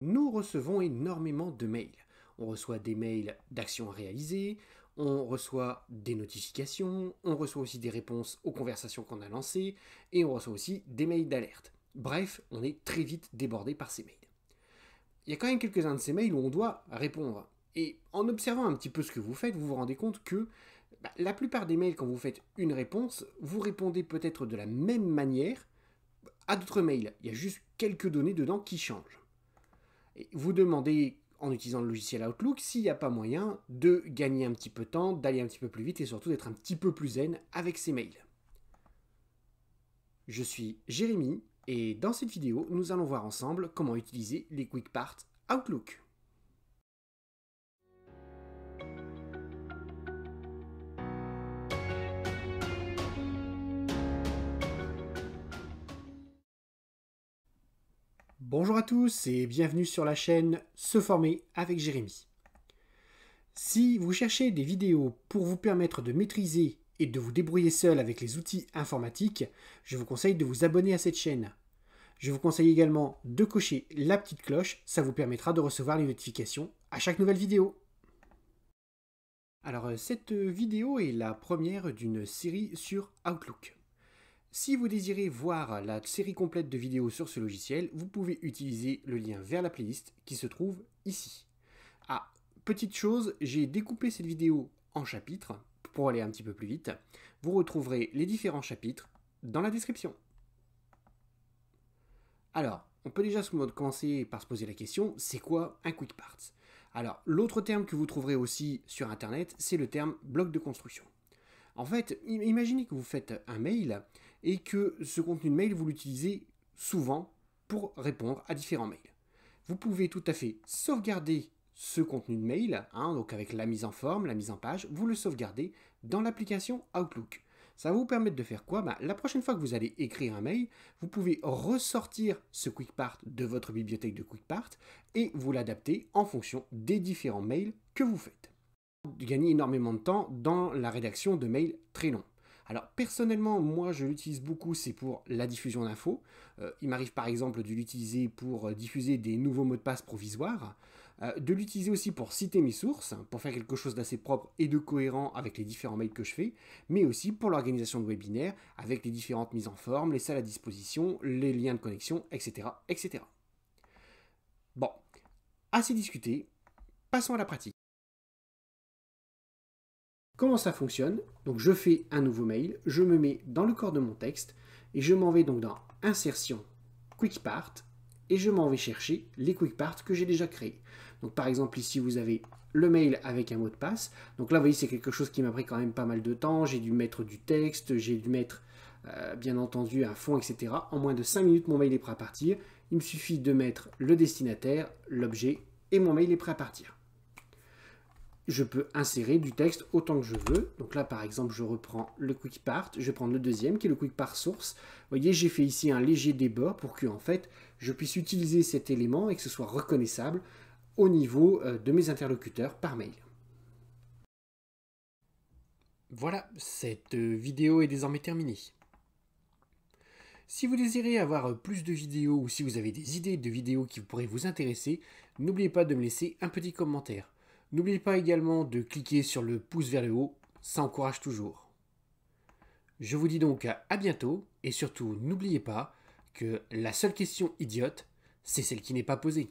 Nous recevons énormément de mails. On reçoit des mails d'actions à réaliser, on reçoit des notifications, on reçoit aussi des réponses aux conversations qu'on a lancées, et on reçoit aussi des mails d'alerte. Bref, on est très vite débordé par ces mails. Il y a quand même quelques-uns de ces mails où on doit répondre. Et en observant un petit peu ce que vous faites, vous vous rendez compte que la plupart des mails, quand vous faites une réponse, vous répondez peut-être de la même manière à d'autres mails. Il y a juste quelques données dedans qui changent. Et vous demandez, en utilisant le logiciel Outlook, s'il n'y a pas moyen de gagner un petit peu de temps, d'aller un petit peu plus vite et surtout d'être un petit peu plus zen avec ces mails. Je suis Jérémy et dans cette vidéo, nous allons voir ensemble comment utiliser les Quick Parts Outlook. Bonjour à tous et bienvenue sur la chaîne Se former avec Jérémy. Si vous cherchez des vidéos pour vous permettre de maîtriser et de vous débrouiller seul avec les outils informatiques, je vous conseille de vous abonner à cette chaîne. Je vous conseille également de cocher la petite cloche, ça vous permettra de recevoir les notifications à chaque nouvelle vidéo. Alors cette vidéo est la première d'une série sur Outlook. Si vous désirez voir la série complète de vidéos sur ce logiciel, vous pouvez utiliser le lien vers la playlist qui se trouve ici. Ah, petite chose, j'ai découpé cette vidéo en chapitres pour aller un petit peu plus vite. Vous retrouverez les différents chapitres dans la description. Alors, on peut déjà commencer par se poser la question, c'est quoi un Quick Parts? Alors, l'autre terme que vous trouverez aussi sur Internet, c'est le terme bloc de construction. En fait, imaginez que vous faites un mail et que ce contenu de mail, vous l'utilisez souvent pour répondre à différents mails. Vous pouvez tout à fait sauvegarder ce contenu de mail, donc avec la mise en forme, la mise en page, vous le sauvegardez dans l'application Outlook. Ça va vous permettre de faire quoi? La prochaine fois que vous allez écrire un mail, vous pouvez ressortir ce Quick Part de votre bibliothèque de Quick Part et vous l'adapter en fonction des différents mails que vous faites. Vous gagnez énormément de temps dans la rédaction de mails très longs. Alors personnellement, moi je l'utilise beaucoup, c'est pour la diffusion d'infos. Il m'arrive par exemple de l'utiliser pour diffuser des nouveaux mots de passe provisoires, de l'utiliser aussi pour citer mes sources, pour faire quelque chose d'assez propre et de cohérent avec les différents mails que je fais, mais aussi pour l'organisation de webinaires avec les différentes mises en forme, les salles à disposition, les liens de connexion, etc. etc. Bon, assez discuté, passons à la pratique. Comment ça fonctionne? Donc je fais un nouveau mail, je me mets dans le corps de mon texte et je m'en vais donc dans Insertion, Quick Part et je m'en vais chercher les Quick Parts que j'ai déjà créés. Donc par exemple ici vous avez le mail avec un mot de passe. Donc là vous voyez c'est quelque chose qui m'a pris quand même pas mal de temps. J'ai dû mettre du texte, j'ai dû mettre bien entendu un fond, etc. En moins de 5 minutes mon mail est prêt à partir. Il me suffit de mettre le destinataire, l'objet et mon mail est prêt à partir. Je peux insérer du texte autant que je veux. Donc là, par exemple, je reprends le Quick Part. Je vais prendre le deuxième, qui est le Quick Part Source. Vous voyez, j'ai fait ici un léger débord pour que, en fait, je puisse utiliser cet élément et que ce soit reconnaissable au niveau de mes interlocuteurs par mail. Voilà, cette vidéo est désormais terminée. Si vous désirez avoir plus de vidéos ou si vous avez des idées de vidéos qui pourraient vous intéresser, n'oubliez pas de me laisser un petit commentaire. N'oubliez pas également de cliquer sur le pouce vers le haut, ça encourage toujours. Je vous dis donc à bientôt et surtout n'oubliez pas que la seule question idiote, c'est celle qui n'est pas posée.